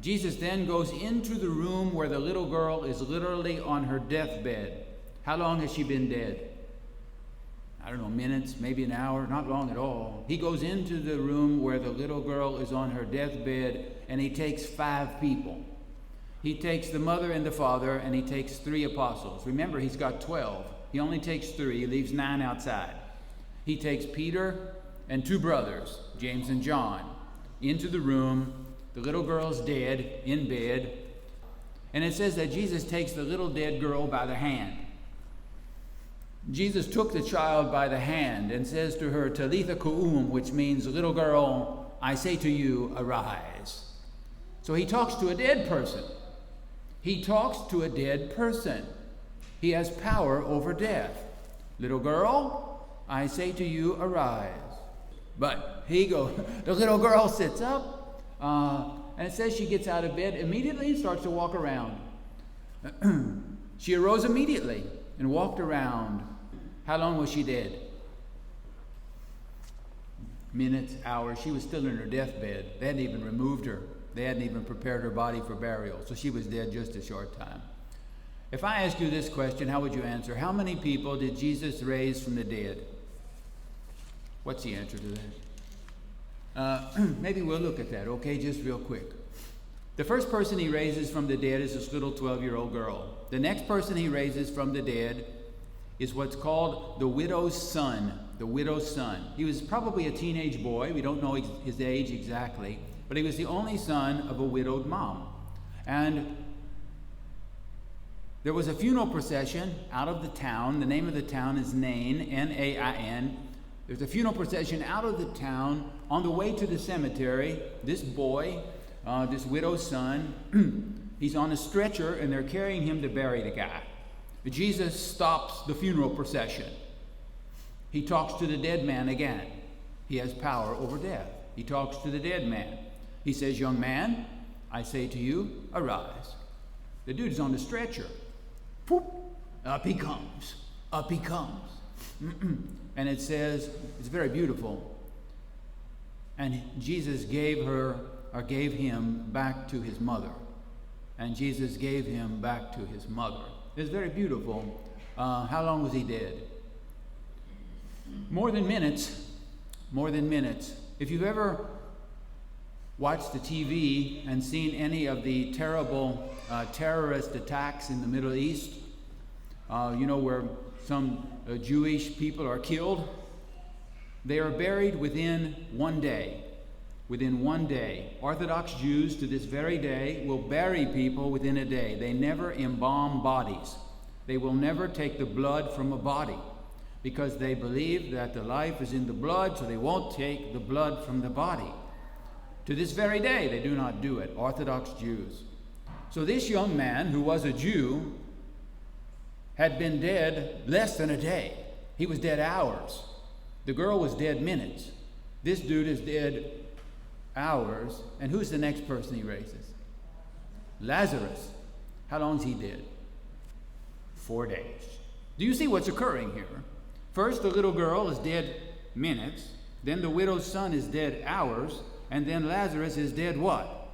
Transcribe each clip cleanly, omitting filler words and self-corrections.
Jesus then goes into the room where the little girl is literally on her deathbed. How long has she been dead? I don't know, minutes, maybe an hour, not long at all. He goes into the room where the little girl is on her deathbed, and he takes 5 people. He takes the mother and the father, and he takes 3 apostles. Remember, he's got 12. He only takes 3, he leaves 9 outside. He takes Peter and 2 brothers, James and John, into the room. The little girl's dead, in bed. And it says that Jesus takes the little dead girl by the hand. Jesus took the child by the hand and says to her, Talitha koum, which means, little girl, I say to you, arise. So he talks to a dead person. He talks to a dead person. He has power over death. Little girl, I say to you, arise. But the little girl sits up, and it says she gets out of bed immediately and starts to walk around. She arose immediately and walked around. How long was she dead? Minutes, hours. She was still in her deathbed. They hadn't even removed her. They hadn't even prepared her body for burial. So she was dead just a short time. If I ask you this question, how would you answer? How many people did Jesus raise from the dead? What's the answer to that? Maybe we'll look at that, okay, just real quick. The first person he raises from the dead is this little 12-year-old girl. The next person he raises from the dead is what's called the widow's son. The widow's son. He was probably a teenage boy. We don't know his age exactly, but he was the only son of a widowed mom. And there was a funeral procession out of the town. The name of the town is Nain, N-A-I-N. There's a funeral procession out of the town. On the way to the cemetery, this boy, this widow's son, he's on a stretcher, and they're carrying him to bury the guy. Jesus stops the funeral procession. He talks to the dead man again. He has power over death. He talks to the dead man. He says, young man, I say to you, arise. The dude's on the stretcher. Whoop, up he comes. Up he comes. And it says, it's very beautiful. And Jesus gave him back to his mother. And Jesus gave him back to his mother. It's very beautiful. How long was he dead? More than minutes. More than minutes. If you've ever watched the TV and seen any of the terrible terrorist attacks in the Middle East, where some Jewish people are killed, they are buried within 1 day. Within 1 day. Orthodox Jews to this very day will bury people within a day. They never embalm bodies. They will never take the blood from a body because they believe that the life is in the blood, so they won't take the blood from the body. To this very day, they do not do it, Orthodox Jews. So this young man, who was a Jew, had been dead less than a day. He was dead hours. The girl was dead minutes. This dude is dead hours. And who's the next person he raises? Lazarus. How long is he dead? 4 days. Do you see what's occurring here? First, the little girl is dead minutes. Then the widow's son is dead hours. And then Lazarus is dead what?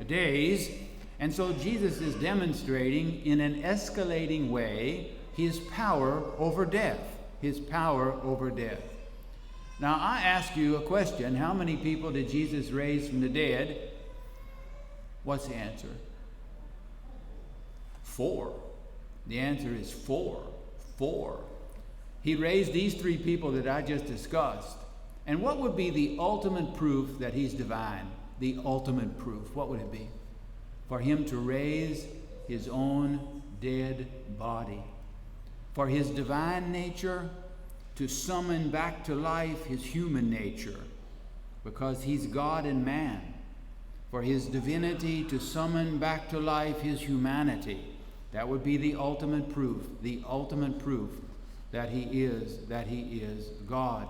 Days. And so Jesus is demonstrating in an escalating way his power over death. His power over death. Now, I ask you a question. How many people did Jesus raise from the dead? What's the answer? 4. The answer is 4. 4. He raised these 3 people that I just discussed. And what would be the ultimate proof that he's divine? The ultimate proof. What would it be? For him to raise his own dead body. For his divine nature to summon back to life his human nature, because he's God and man. For his divinity to summon back to life his humanity. That would be the ultimate proof that he is God.